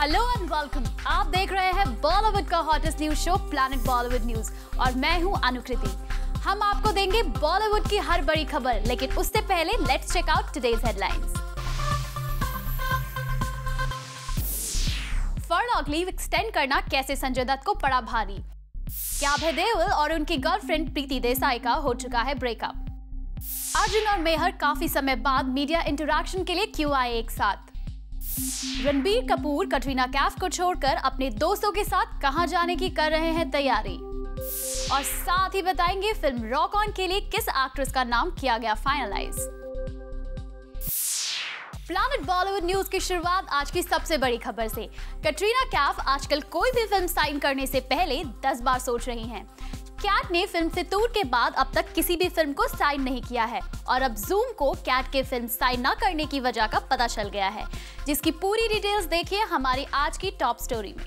Hello and welcome. आप देख रहे हैं बॉलीवुड का hottest news show planet Bollywood news और मैं हूं अनुकृति। हम आपको देंगे बॉलीवुड की हर बड़ी खबर, लेकिन उससे पहले let's check out today's headlines. Furlough leave extend करना कैसे संजय दत्त को पड़ा भारी। क्या अभय देओल और उनकी गर्लफ्रेंड प्रीति देसाई का हो चुका है ब्रेकअप। अर्जुन और मेहर काफी समय बाद मीडिया इंटरैक्शन के लिए क्यों आए एक साथ। रणबीर कपूर कटरीना कैफ को छोड़कर अपने दोस्तों के साथ कहां जाने की कर रहे हैं तैयारी। और साथ ही बताएंगे फिल्म रॉक ऑन के लिए किस एक्ट्रेस का नाम किया गया फाइनलाइज। प्लैनेट बॉलीवुड न्यूज की शुरुआत आज की सबसे बड़ी खबर से। कटरीना कैफ आजकल कोई भी फिल्म साइन करने से पहले 10 बार सोच रही हैं। कैट ने फिल्म सितूर के बाद अब तक किसी भी फिल्म को साइन नहीं किया है और अब जूम को कैट के फिल्म साइन न करने की वजह का पता चल गया है, जिसकी पूरी डिटेल्स देखिए हमारी आज की टॉप स्टोरी में।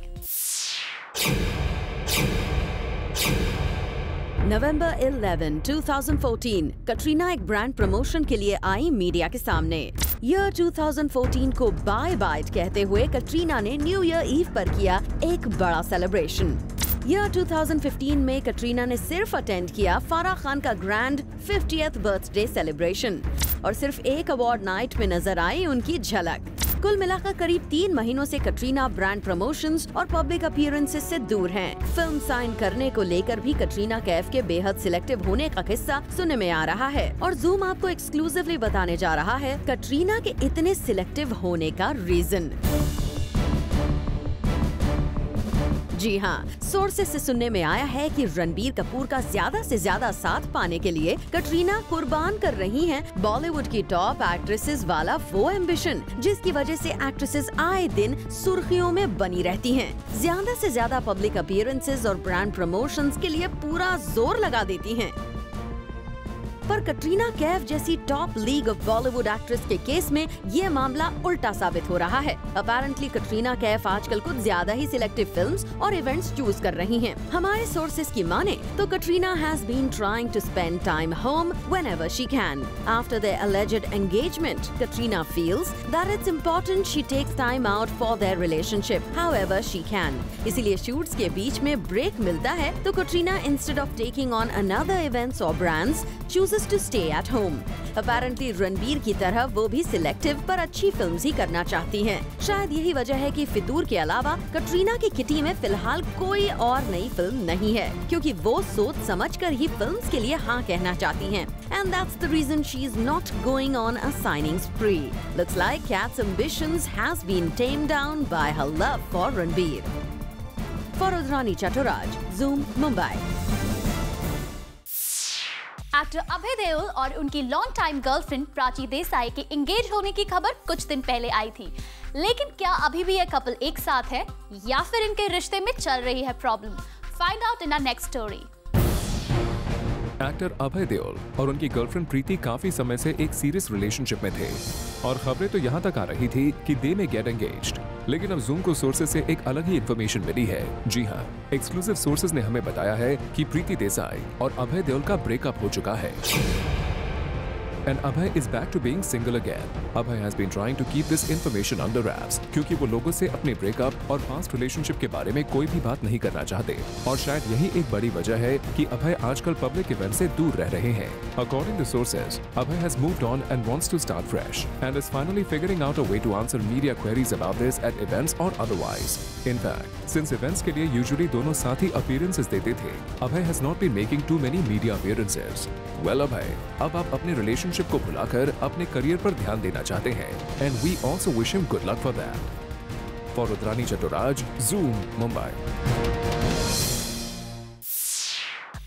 नवंबर 11, 2014 कटरीना एक ब्रांड प्रमोशन के लिए आई मीडिया के सामने। ईयर 2014 को बाय बाय कहते हुए कटरीना ने न्यू ईयर ईव पर किया एक बड़ा सेलिब्रेशन। ईयर 2015 में कटरीना ने सिर्फ अटेंड किया फराह खान का ग्रैंड 50th बर्थडे सेलिब्रेशन और सिर्फ एक अवार्ड नाइट में नजर आई उनकी झलक। कुल मिलाकर करीब 3 महीनों से कटरीना ब्रांड प्रमोशंस और पब्लिक अपीयरेंसेस से दूर हैं। फिल्म साइन करने को लेकर भी कटरीना कैफ के बेहद सिलेक्टिव होने का किस्सा सुनने में आ रहा है और जूम आपको एक्सक्लूसिवली बताने जा रहा है कटरीना के इतने सिलेक्टिव होने का रीजन। जी हाँ, सोर्सेस से सुनने में आया है कि रणबीर कपूर का ज्यादा से ज्यादा साथ पाने के लिए कटरीना कुर्बान कर रही हैं बॉलीवुड की टॉप एक्ट्रेसेस वाला वो एम्बिशन, जिसकी वजह से एक्ट्रेसेस आए दिन सुर्खियों में बनी रहती हैं। ज्यादा से ज्यादा पब्लिक अपीयरेंसेस और ब्रांड प्रमोशंस के लिए पूरा जोर लगा देती हैं। पर कटरीना कैफ जैसी top league of Bollywood actress के केस में ये मामला उल्टा साबित हो रहा है। अपैरेंटली कटरीना कैफ आजकल कुछ ज्यादा ही सिलेक्टिव फिल्म्स और इवेंट्स चूज कर रही हैं। हमारे सोर्सेस की माने तो Katrina has been trying to spend time home whenever she can. After their alleged engagement, Katrina feels that it's important she takes time out for their relationship however she can. इसीलिए shoots के बीच में break मिलता है तो Katrina instead of taking on another events or brands chooses to stay at home. Apparently Ranbir की तरह वो भी सिलेक्टिव पर अच्छी फिल्म्स ही करना चाहती हैं। शायद यही वजह है कि फितूर के अलावा कटरीना की किटी में फिलहाल कोई और नई फिल्म नहीं है, क्योंकि वो सोच समझकर ही फिल्म्स के लिए हाँ कहना चाहती हैं। And that's the reason she's not going on a signing spree. Looks like Kat's ambitions has been tamed down by her love for Ranbir. For Udrani Chaturaj, Zoom, Mumbai. Actor Abhay Deol और उनकी long time girlfriend Prachi Desai के engage होने की खबर कुछ दिन पहले आई थी, लेकिन क्या अभी भी ये कपल एक साथ है या फिर इनके रिश्ते में चल रही है problem? Find out in our next story. Actor Abhay Deol और उनकी गर्लफ्रेंड प्रीति काफी समय से एक सीरियस रिलेशनशिप में थे और खबरें तो यहाँ तक आ रही थी कि दे में गेट एंगेज्ड। लेकिन अब जूम को सोर्सेस से एक अलग ही इन्फॉर्मेशन मिली है। जी हाँ, एक्सक्लूसिव सोर्सेस ने हमें बताया है कि प्रीति देसाई और अभय देओल का ब्रेकअप हो चुका है। And Abhay is back to being single again. Abhay has been trying to keep this information under wraps क्योंकि वो लोगों से अपने ब्रेकअप और पास्ट रिलेशनशिप के बारे में कोई भी बात नहीं करना चाहते और शायद यही एक बड़ी वजह है कि अभय आजकल पब्लिक इवेंट से दूर रह रहे हैं। According to sources, Abhay has moved on and wants to start fresh and is finally figuring out a way to answer media queries about this at events or otherwise. In fact, since events के लिए usually दोनों साथ ही appearances देते थे, Abhay has not been making too many media appearances. Well, Abhay, अब आप अपने relationship को भुलाकर अपने करियर पर ध्यान देना चाहते हैं and we also wish him good luck for that. For Udrani Chaturaj, Zoom, Mumbai.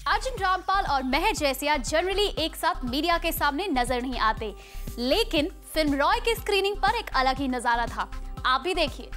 Arjun Rampal और मेहर जैसिया जनरली एक साथ मीडिया के सामने नजर नहीं आते, लेकिन फिल्म रॉय की स्क्रीनिंग पर एक अलग ही नजारा था। आप भी देखिए।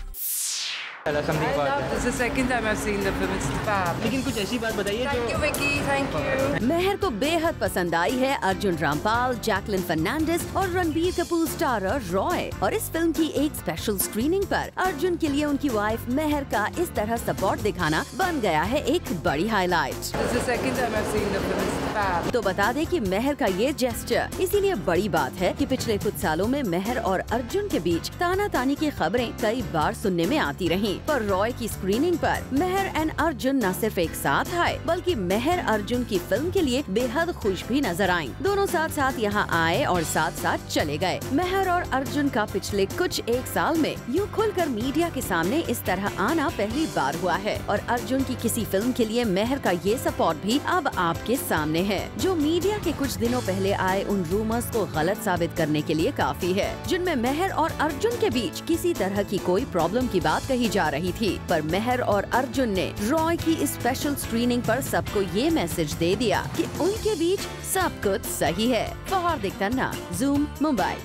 something about that. This is the second time I've seen the film. It's fab. लेकिन कुछ ऐसी बात बताइए Thank you, Vicky. Thank you. मेहर को बेहद पसंद आई है अर्जुन रामपाल, जैकलिन फर्नांडिस और रणबीर कपूर स्टारर रॉय। और इस फिल्म की एक स्पेशल स्क्रीनिंग पर अर्जुन के लिए उनकी वाइफ मेहर का इस तरह सपोर्ट दिखाना बन गया है एक बड़ी highlight. This is the second time I've seen the film. It's fab. तो बता दें कि मेहर का ये जेस्चर इसीलिए बड़ी बात है कि पिछले कुछ सालों में मेहर और अर्जुन के बीच ताना-तानी की खबरें कई बार सुनने में आती रहीं। पर रॉय की स्क्रीनिंग पर मेहर एंड अर्जुन न सिर्फ एक साथ आए बल्कि मेहर अर्जुन की फिल्म के लिए बेहद खुश भी नजर आईं। दोनों साथ साथ यहाँ आए और साथ साथ चले गए। मेहर और अर्जुन का पिछले कुछ एक साल में यूँ खुलकर मीडिया के सामने इस तरह आना पहली बार हुआ है और अर्जुन की किसी फिल्म के लिए मेहर का ये सपोर्ट भी अब आपके सामने है, जो मीडिया के कुछ दिनों पहले आए उन रूमर्स को गलत साबित करने के लिए काफी है, जिनमें मेहर और अर्जुन के बीच किसी तरह की कोई प्रॉब्लम की बात कही जा रही थी। पर मेहर और अर्जुन ने रॉय की इस स्पेशल स्क्रीनिंग पर सबको ये मैसेज दे दिया कि उनके बीच सब कुछ सही है। हार्दिक तन्ना, जूम, मुंबई।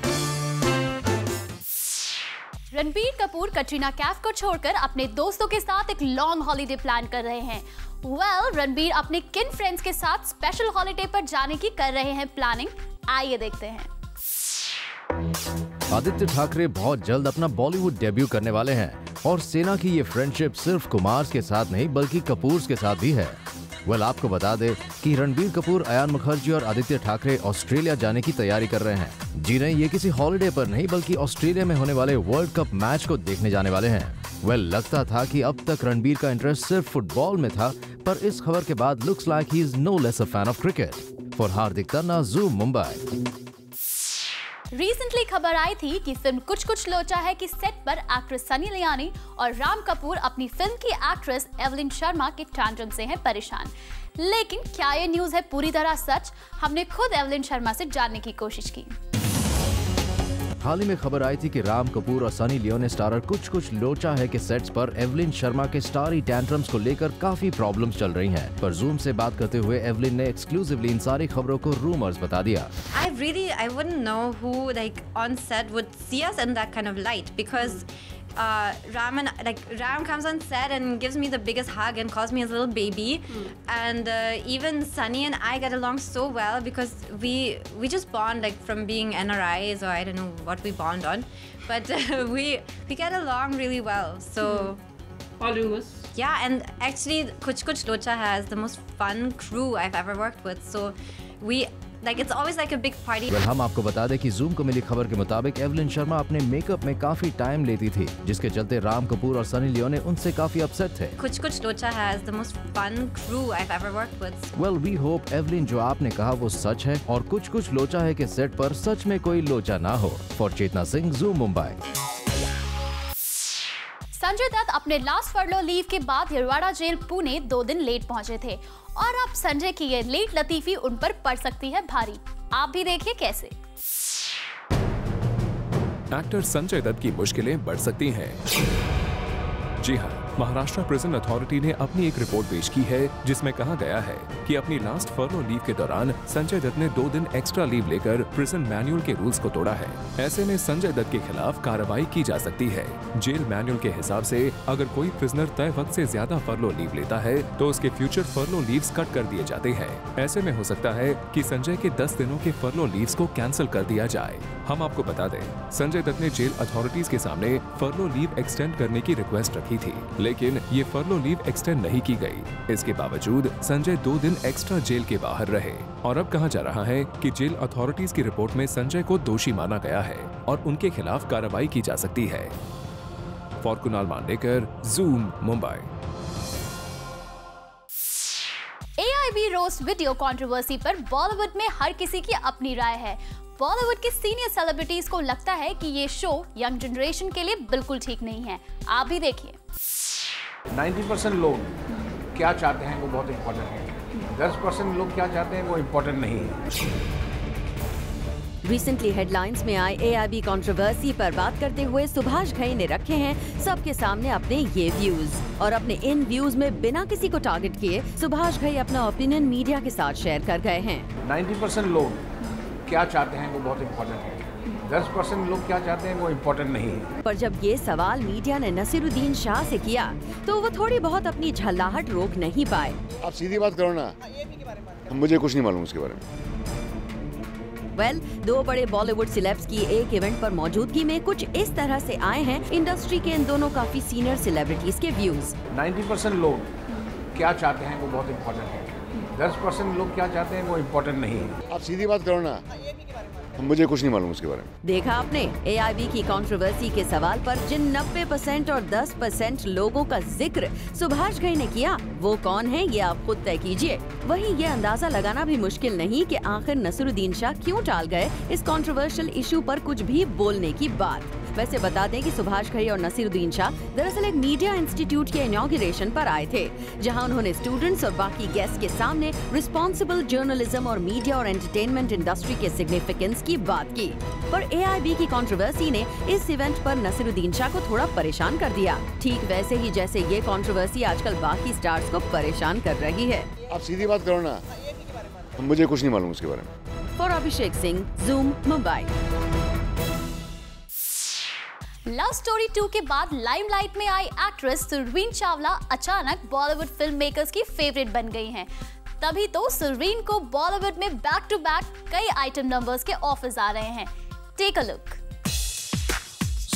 रणबीर कपूर कटरीना कैफ को छोड़कर अपने दोस्तों के साथ एक लॉन्ग हॉलिडे प्लान कर रहे हैं। रणबीर अपने किन फ्रेंड्स के साथ स्पेशल हॉलिडे पर जाने की कर रहे हैं प्लानिंग, आइए देखते हैं। आदित्य ठाकरे बहुत जल्द अपना बॉलीवुड डेब्यू करने वाले हैं और सेना की ये फ्रेंडशिप सिर्फ कुमार के साथ नहीं बल्कि कपूर के साथ भी है। आपको बता दे कि रणबीर कपूर, अयान मुखर्जी और आदित्य ठाकरे ऑस्ट्रेलिया जाने की तैयारी कर रहे हैं। जी नहीं, ये किसी हॉलिडे पर नहीं बल्कि ऑस्ट्रेलिया में होने वाले वर्ल्ड कप मैच को देखने जाने वाले हैं। लगता था कि अब तक रणबीर का इंटरेस्ट सिर्फ फुटबॉल में था, पर इस खबर के बाद looks like he is no less a fan of cricket. For Hardik Tanna, Zoom, Mumbai. Recently खबर आई थी कि फिल्म कुछ कुछ लोचा है कि सेट पर एक्ट्रेस सनी लियोनी और राम कपूर अपनी फिल्म की एक्ट्रेस एवलिन शर्मा के टैंट्रम से हैं परेशान। लेकिन क्या ये न्यूज़ है पूरी तरह सच? हमने खुद एवलिन शर्मा से जानने की कोशिश की। हाल ही में खबर आई थी कि राम कपूर और सनी लियोनी स्टारर कुछ कुछ लोचा है के सेट्स पर एवलिन शर्मा के स्टारी टैंट्रम्स को लेकर काफी प्रॉब्लम्स चल रही हैं। पर जूम से बात करते हुए एवलिन ने एक्सक्लूसिवली इन सारी खबरों को रूमर्स बता दिया। I wouldn't know who like on set would see us in that kind of light because Ram comes on set and gives me the biggest hug and calls me his little baby, and even Sunny and I get along so well because we just bond like from being NRIs, or I don't know what we bond on, but we get along really well. So yeah, and actually Kuch Kuch Locha has the most fun crew I've ever worked with, so it's always like a big party. हम आपको बता दें कि zoom को मिली खबर के मुताबिक Evelyn Sharma अपने मेकअप में काफी टाइम लेती थी, जिसके चलते राम कपूर और सनी लियोनी उनसे काफी अपसेट थे। Kuch Kuch Locha has the most fun crew I've ever worked with. We hope Evelyn जो आपने कहा वो सच है और कुछ कुछ लोचा है के सेट पर सच में कोई लोचा ना हो। For Chetna Singh, Zoom, Mumbai. संजय दत्त अपने लास्ट फर्लो लीव के बाद हिरवाड़ा जेल पुणे 2 दिन लेट पहुंचे थे और अब संजय की ये लेट लतीफी उन पर पड़ सकती है भारी। आप भी देखिए कैसे। एक्टर संजय दत्त की मुश्किलें बढ़ सकती हैं। जी हाँ, महाराष्ट्र प्रिजन अथॉरिटी ने अपनी एक रिपोर्ट पेश की है जिसमें कहा गया है कि अपनी लास्ट फर्लो लीव के दौरान संजय दत्त ने 2 दिन एक्स्ट्रा लीव लेकर प्रिजन मैनुअल के रूल्स को तोड़ा है। ऐसे में संजय दत्त के खिलाफ कार्रवाई की जा सकती है। जेल मैनुअल के हिसाब से अगर कोई प्रिजनर तय वक्त से ज्यादा फर्लो लीव लेता है तो उसके फ्यूचर फर्लो लीव्स कट कर दिए जाते हैं। ऐसे में हो सकता है कि संजय के 10 दिनों के फर्लो लीव्स को कैंसिल कर दिया जाए। हम आपको बता दें, संजय दत्त ने जेल अथॉरिटीज के सामने फर्लो लीव एक्सटेंड करने की रिक्वेस्ट रखी थी, लेकिन ये फर्लो लीव एक्सटेंड नहीं की गई। इसके बावजूद संजय 2 दिन एक्स्ट्रा जेल के बाहर रहे और अब कहा जा रहा है कि जेल अथॉरिटीज की रिपोर्ट में संजय को दोषी माना गया है और उनके खिलाफ कार्रवाई की जा सकती है। For Kunal Mandekar, zoom, Mumbai. AIB roast video controversy पर बॉलीवुड में हर किसी की अपनी राय है। बॉलीवुड के सीनियर सेलिब्रिटीज को लगता है कि ये शो यंग जनरेशन के लिए बिल्कुल ठीक नहीं है। आप भी देखिए। 90% लोग क्या चाहते हैं वो बहुत इम्पोर्टेंट है, 10% लोग क्या चाहते हैं वो इम्पोर्टेंट नहीं है। रिसेंटली हेडलाइंस में आए AIB कंट्रोवर्सी पर बात करते हुए सुभाष घई ने रखे हैं सबके सामने अपने ये व्यूज और अपने इन व्यूज में बिना किसी को टारगेट किए सुभाष घई अपना ओपिनियन मीडिया के साथ शेयर कर गए हैं। 90% लोग क्या चाहते हैं वो बहुत इम्पोर्टेंट है, 10% लोग क्या चाहते हैं वो इम्पोर्टेंट नहीं है। पर जब ये सवाल मीडिया ने नसीरुद्दीन शाह से किया तो वो थोड़ी बहुत अपनी झल्लाहट रोक नहीं पाए। आप सीधी बात करो ना, मुझे कुछ नहीं मालूम उसके बारे में। वेल, दो बड़े बॉलीवुड सिलेब्स की एक इवेंट पर मौजूदगी में कुछ इस तरह से आए हैं इंडस्ट्री के इन दोनों काफी सीनियर सेलिब्रिटीज के व्यूज। 90% लोग क्या चाहते हैं वो बहुत इम्पोर्टेंट है, 10% लोग क्या चाहते हैं वो इम्पोर्टेंट नहीं है। आप सीधी बात करो ना, मुझे कुछ नहीं मालूम उसके बारे में। देखा आपने, AIB की कंट्रोवर्सी के सवाल पर जिन 90% और 10% लोगों का जिक्र सुभाष घई ने किया, वो कौन है ये आप खुद तय कीजिए। वहीं ये अंदाजा लगाना भी मुश्किल नहीं कि आखिर नसीरुद्दीन शाह क्यों टाल गए इस कंट्रोवर्शियल इशू पर कुछ भी बोलने की बात। वैसे बता दें कि सुभाष घई और नसीरुद्दीन शाह दरअसल एक मीडिया इंस्टीट्यूट के इनॉग्रेशन पर आए थे, जहां उन्होंने स्टूडेंट्स और बाकी गेस्ट के सामने रिस्पॉन्सिबल जर्नलिज्म और मीडिया और एंटरटेनमेंट इंडस्ट्री के सिग्निफिकेंस की बात की। पर AIB की कंट्रोवर्सी ने इस इवेंट पर नसीरुद्दीन शाह को थोड़ा परेशान कर दिया, ठीक वैसे ही जैसे ये कंट्रोवर्सी आजकल बाकी स्टार्स को परेशान कर रही है। आप सीधी बात करो ना, मुझे कुछ नहीं मालूम उसके बारे में। For Abhishek Singh, Zoom, Mumbai. Love story 2 के बाद लाइमलाइट में आई एक्ट्रेस सुरवीन चावला अचानक बॉलीवुड फिल्म मेकर्स की फेवरेट बन गई हैं। तभी तो सुरवीन को बॉलीवुड में बैक टू बैक कई आइटम नंबर्स के ऑफर्स आ रहे हैं। Take a look.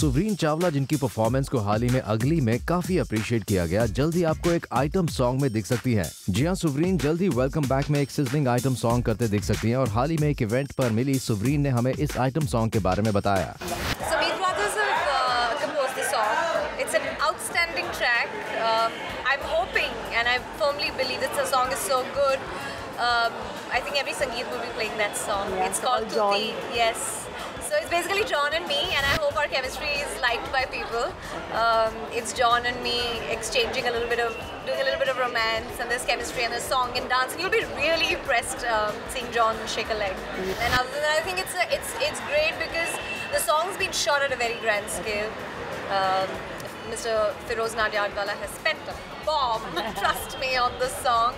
Surveen Chawla, जिनकी परफॉर्मेंस को हाल ही में अगली में काफी अप्रिशिएट किया गया, जल्द ही आपको एक आइटम सॉन्ग में दिख सकती हैं। जी हां, सुरवीन जल्द ही वेलकम बैक में एक सिजलिंग आइटम सॉन्ग करते दिख सकती हैं और हाल ही में एक इवेंट पर मिली सुरवीन ने हमें इस आइटम सॉन्ग के बारे में बताया। It's an outstanding track. I'm hoping and I firmly believe that the song is so good. I think every Sangeet will be playing that song. Yeah, it's called Tuti. Yes. So it's basically John and me, and I hope our chemistry is liked by people. It's John and me exchanging doing a little bit of romance, and there's chemistry and there's song and dance. You'll be really impressed seeing John shake a leg. And other than that, I think it's great because the song's been shot at a very grand scale. Mr. Feroz Nadiadwala has spent a bomb, trust me, on this song.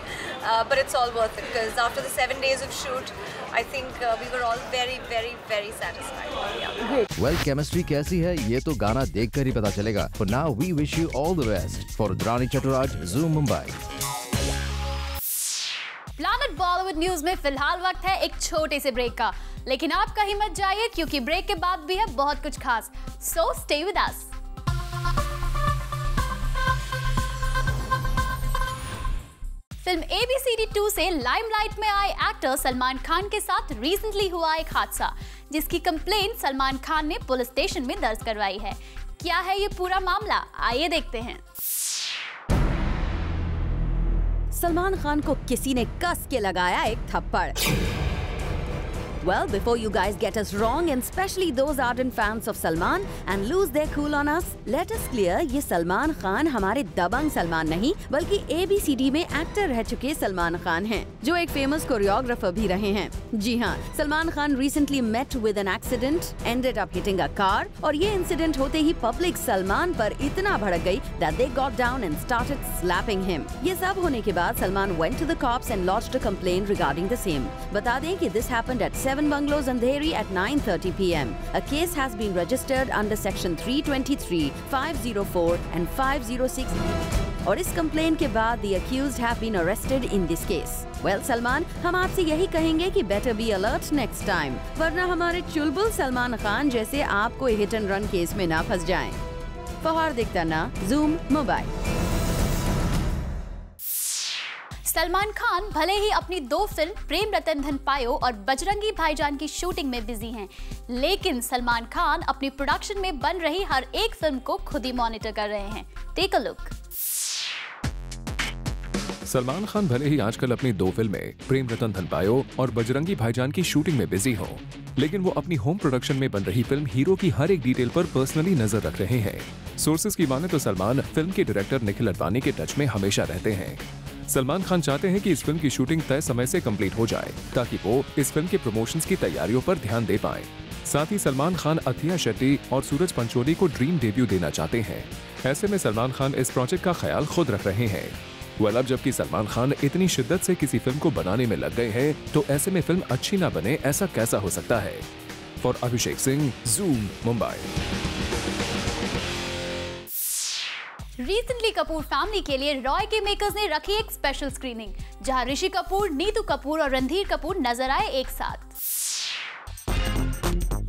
But it's all worth it because after the 7 days of shoot, I think we were all very, very, very satisfied. Yeah. Well, chemistry कैसी है ये तो गाना देखकर ही पता चलेगा। For now, we wish you all the best. For Rudrani Chaturaj, Zoom, Mumbai. Planet Bollywood news में फिलहाल वक्त है एक छोटे से ब्रेक का, लेकिन आप कहीं मत जाइए क्योंकि ब्रेक के बाद भी है बहुत कुछ खास। So stay with us. Film ABCD 2 से लाइमलाइट में आए एक्टर सलमान खान के साथ रिसेंटली हुआ एक हादसा, जिसकी कंप्लेंट सलमान खान ने पुलिस स्टेशन में दर्ज करवाई है। क्या है ये पूरा मामला, आइए देखते हैं। सलमान खान को किसी ने कस के लगाया एक थप्पड़। Well, before you guys get us wrong, and especially those ardent fans of Salman and lose their cool on us, let us clear, ये सलमान खान हमारे दबंग सलमान नहीं बल्कि ABCD में एक्टर रह चुके सलमान खान हैं, जो एक फेमस कोरियोग्राफर भी रहे हैं। जी हाँ, Salman Khan recently met with an accident, ended up hitting a car, और ये इंसिडेंट होते ही पब्लिक सलमान पर इतना भड़क गई that they got down and started slapping him. ये सब होने के बाद Salman went to the cops and lodged a complaint regarding the same. बता दें कि this happened at 7 Bungalows Andheri at 9:30 p.m. A case has been registered under section 323, 504 and 506. और इस कंप्लेन के बाद the accused have been arrested in this case. Well, Salman, हम आपसे यही कहेंगे कि better be alert next time, वरना हमारे चुलबुल सलमान खान जैसे आपको हिट एंड रन केस में ना फंस जाएं। फहार दिखताना, Zoom, मुंबई। सलमान खान भले ही अपनी 2 फिल्म प्रेम रतन धन पायो और बजरंगी भाईजान की शूटिंग में बिजी हैं, लेकिन सलमान खान अपनी प्रोडक्शन में बन रही हर एक फिल्म को खुद ही मॉनिटर कर रहे हैं। Take a look. Salman Khan भले ही आजकल अपनी 2 फिल्में प्रेम रतन धन पायो और बजरंगी भाईजान की शूटिंग में बिजी हो, लेकिन वो अपनी होम प्रोडक्शन में बन रही फिल्म हीरो की हर एक डिटेल पर पर्सनली नजर रख रहे हैं। सोर्सेज की माने तो सलमान फिल्म के डायरेक्टर निखिल अडवाणी के टच में हमेशा रहते हैं। सलमान खान चाहते हैं कि इस फिल्म की शूटिंग तय समय से कंप्लीट हो जाए ताकि वो इस फिल्म के प्रमोशंस की तैयारियों पर ध्यान दे पाएं। साथ ही सलमान खान अथिया शेट्टी और सूरज पंचोली को ड्रीम डेब्यू देना चाहते हैं। ऐसे में सलमान खान इस प्रोजेक्ट का ख्याल खुद रख रहे हैं। वेल, अब जबकि सलमान खान इतनी शिद्दत से किसी फिल्म को बनाने में लग गए हैं, तो ऐसे में फिल्म अच्छी ना बने ऐसा कैसा हो सकता है। For Abhishek Singh, Zoom, Mumbai. Recently Kapoor family के लिए रॉय के मेकर्स ने रखी एक स्पेशल स्क्रीनिंग, जहां ऋषि कपूर, नीतू कपूर और रणधीर कपूर नजर आए एक साथ।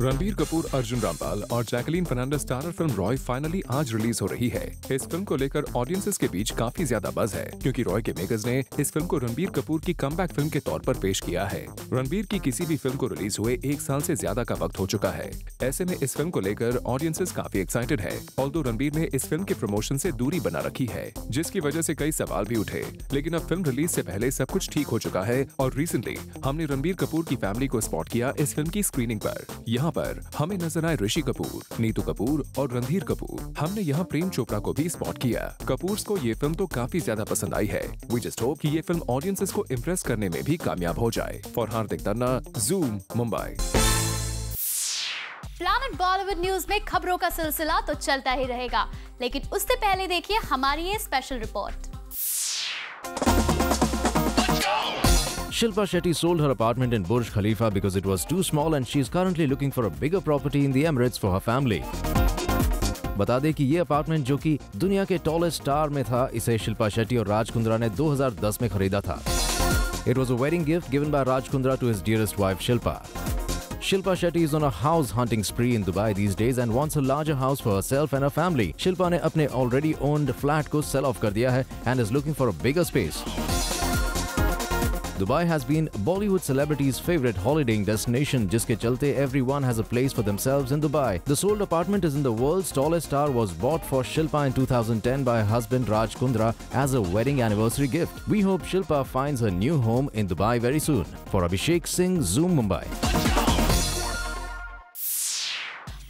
रणबीर कपूर, अर्जुन रामपाल और Jacqueline Fernandez starrer film Roy finally आज रिलीज हो रही है। इस फिल्म को लेकर ऑडियंसेस के बीच काफी ज्यादा बज़ है, क्योंकि रॉय के मेकर्स ने इस फिल्म को रणबीर कपूर की कमबैक फिल्म के तौर पर पेश किया है। रणबीर की किसी भी फिल्म को रिलीज हुए 1 साल से ज्यादा का वक्त हो चुका है। ऐसे में इस फिल्म को लेकर ऑडियंसेस काफी एक्साइटेड है। ऑल्दो रणबीर ने इस फिल्म के प्रमोशन से दूरी बना रखी है, जिसकी वजह से कई सवाल भी उठे, लेकिन अब फिल्म रिलीज से पहले सब कुछ ठीक हो चुका है। और रिसेंटली हमने रणबीर कपूर की फैमिली को स्पॉट किया इस फिल्म की स्क्रीनिंग पर। यहाँ पर हमें नजर आए ऋषि कपूर, नीतू कपूर और रणधीर कपूर। हमने यहाँ प्रेम चोपड़ा को भी स्पॉट किया। कपूर्स को ये फिल्म तो काफी ज्यादा पसंद आई है। वी जस्ट होप कि ये फिल्म ऑडियंसेस को इम्प्रेस करने में भी कामयाब हो जाए। For Hardik Tanna, Zoom, Mumbai. Planet Bollywood news में खबरों का सिलसिला तो चलता ही रहेगा, लेकिन उससे पहले देखिए हमारी ये special report. Shilpa Shetty sold her apartment in Burj Khalifa because it was too small and she is currently looking for a bigger property in the Emirates for her family. बता दें कि ये अपार्टमेंट जो कि दुनिया के tallest star में था, इसे शिल्पा शेट्टी और राज कुंद्रा ने 2010 में खरीदा था। It was a wedding gift given by Raj Kundra to his dearest wife Shilpa. Shilpa Shetty is on a house hunting spree in Dubai these days and wants a larger house for herself and her family. Shilpa ने अपने already owned flat को sell off कर दिया है and is looking for a bigger space. Dubai has been Bollywood celebrities' favorite holidaying destination, जिसके चलते everyone has a place for themselves in Dubai. The sold apartment is in the world's tallest tower, was bought for Shilpa in 2010 by her husband Raj Kundra as a wedding anniversary gift. We hope Shilpa finds her new home in Dubai very soon. For Abhishek Singh, Zoom, Mumbai.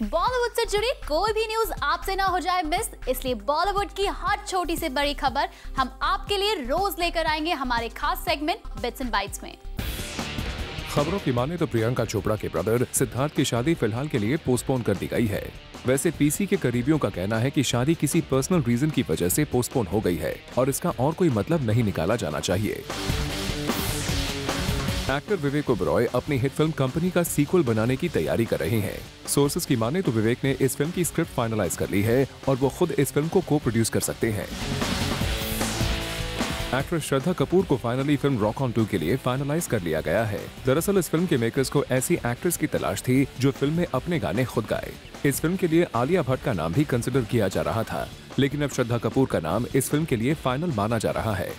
Bollywood से जुड़ी कोई भी news आपसे ना हो जाए miss, इसलिए बॉलीवुड की हर छोटी से बड़ी खबर हम आपके लिए रोज लेकर आएंगे हमारे खास सेगमेंट बिट्स एंड बाइट्स में। खबरों की माने तो प्रियंका चोपड़ा के ब्रदर सिद्धार्थ की शादी फिलहाल के लिए पोस्टपोन कर दी गई है। वैसे पीसी के करीबियों का कहना है कि शादी किसी पर्सनल रीजन की वजह से पोस्टपोन हो गई है और इसका और कोई मतलब नहीं निकाला जाना चाहिए। एक्टर विवेक ओबरॉय अपनी हिट फिल्म कंपनी का सीक्वल बनाने की तैयारी कर रहे हैं। सोर्सेज की माने तो विवेक ने इस फिल्म की स्क्रिप्ट फाइनलाइज कर ली है और वो खुद इस फिल्म को प्रोड्यूस कर सकते हैं। एक्ट्रेस श्रद्धा कपूर को फाइनली फिल्म रॉक ऑन 2 के लिए फाइनलाइज कर लिया गया है। दरअसल इस फिल्म के मेकर्स को ऐसी एक्ट्रेस की तलाश थी जो फिल्म में अपने गाने खुद गाए। इस फिल्म के लिए आलिया भट्ट का नाम भी कंसिडर किया जा रहा था, लेकिन अब श्रद्धा कपूर का नाम इस फिल्म के लिए फाइनल माना जा रहा है।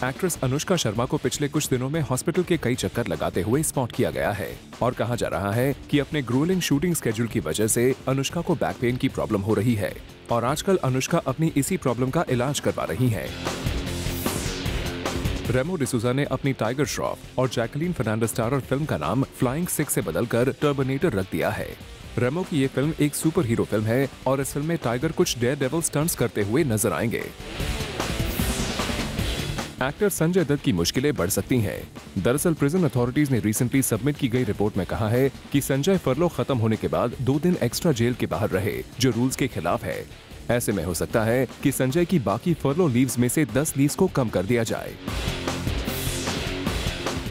एक्ट्रेस अनुष्का शर्मा को पिछले कुछ दिनों में हॉस्पिटल के कई चक्कर लगाते हुए स्पॉट किया गया है और कहा जा रहा है कि अपने ग्रूलिंग शूटिंग स्केड्यूल की वजह से अनुष्का को बैक पेन की प्रॉब्लम हो रही है और आजकल अनुष्का अपनी इसी प्रॉब्लम का इलाज करवा रही हैं। रेमो डिसूजा ने अपनी टाइगर श्रॉफ और जैकलीन फर्नांडिस स्टारर फिल्म का नाम फ्लाइंग सिक्स से बदलकर टर्मिनेटर रख दिया है। रेमो की ये फिल्म एक सुपर हीरो फिल्म है और इस फिल्म में टाइगर कुछ डेयर डेविल स्टंट्स करते हुए नजर आएंगे। एक्टर संजय दत्त की मुश्किलें बढ़ सकती हैं। दरअसल प्रिजन अथॉरिटीज ने रिसेंटली सबमिट की गई रिपोर्ट में कहा है कि संजय फरलो खत्म होने के बाद 2 दिन एक्स्ट्रा जेल के बाहर रहे, जो रूल्स के खिलाफ है। ऐसे में हो सकता है कि संजय की बाकी फरलो लीव्स में से 10 लीव्स को कम कर दिया जाए।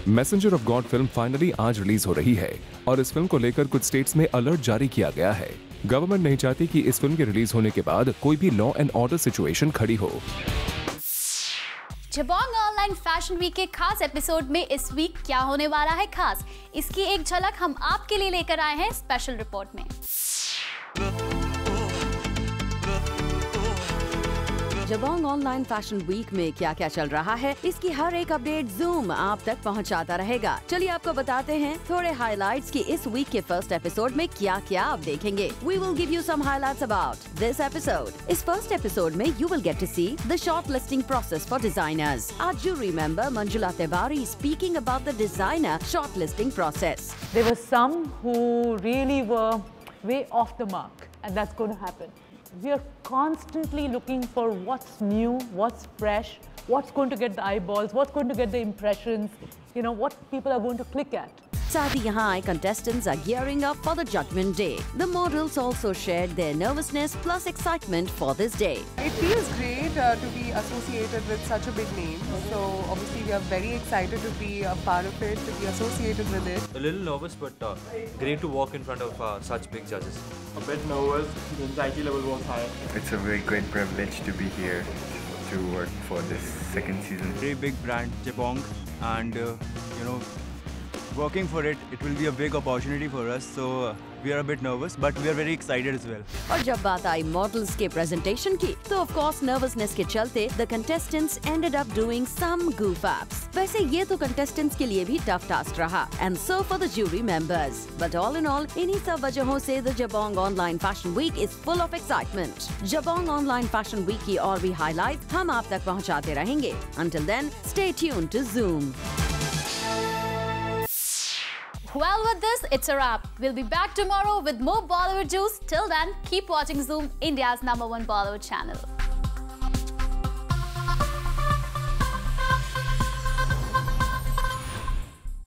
Messenger of God film finally आज रिलीज हो रही है और इस फिल्म को लेकर कुछ स्टेट्स में अलर्ट जारी किया गया है। गवर्नमेंट नहीं चाहती कि इस फिल्म के रिलीज होने के बाद कोई भी लॉ एंड ऑर्डर सिचुएशन खड़ी हो। जबोंग ऑनलाइन फैशन वीक के खास एपिसोड में इस वीक क्या होने वाला है खास, इसकी एक झलक हम आपके लिए लेकर आए हैं स्पेशल रिपोर्ट में। जबोंग ऑनलाइन फैशन वीक में क्या क्या चल रहा है, इसकी हर एक अपडेट जूम आप तक पहुंचाता रहेगा। चलिए आपको बताते हैं थोड़े हाइलाइट्स कि इस वीक के फर्स्ट एपिसोड में क्या क्या आप देखेंगे। We will give you some highlights about this episode. इस फर्स्ट एपिसोड में you will get to see the shortlisting process for designers. As you remember, Manjula Tiwari speaking about the designer shortlisting process. There were some who really were way off the mark, and that's going to happen. We are constantly looking for what's new, what's fresh, what's going to get the eyeballs, what's going to get the impressions, what people are going to click at. साथ ही यहाँ आए contestants are gearing up for the Judgment Day. The models also shared their nervousness plus excitement for this day. It feels great to be associated with such a big name. So obviously we are very excited to be a part of it, to be associated with it. A little nervous, but great to walk in front of such big judges. A bit nervous, the anxiety level was high. It's a very great privilege to be here to work for this second season. Very big brand, Jabong, and working for it will be a big opportunity for us. So we are a bit nervous, but we are very excited as well. और जब बात आई models के presentation की, तो of course nervousness के चलते the contestants ended up doing some goof ups. वैसे ये तो contestants के लिए भी टफ टास्क रहा, and so for the jury members. But all in all, इन्हीं सब वजहों से the Jabong Online Fashion Week is full of excitement. Jabong Online Fashion Week की और भी highlights हम आप तक पहुंचाते रहेंगे. Until then, stay tuned to Zoom. Well, with this, it's a wrap. We'll be back tomorrow with more Bollywood juice. Till then, keep watching Zoom, India's #1 Bollywood channel.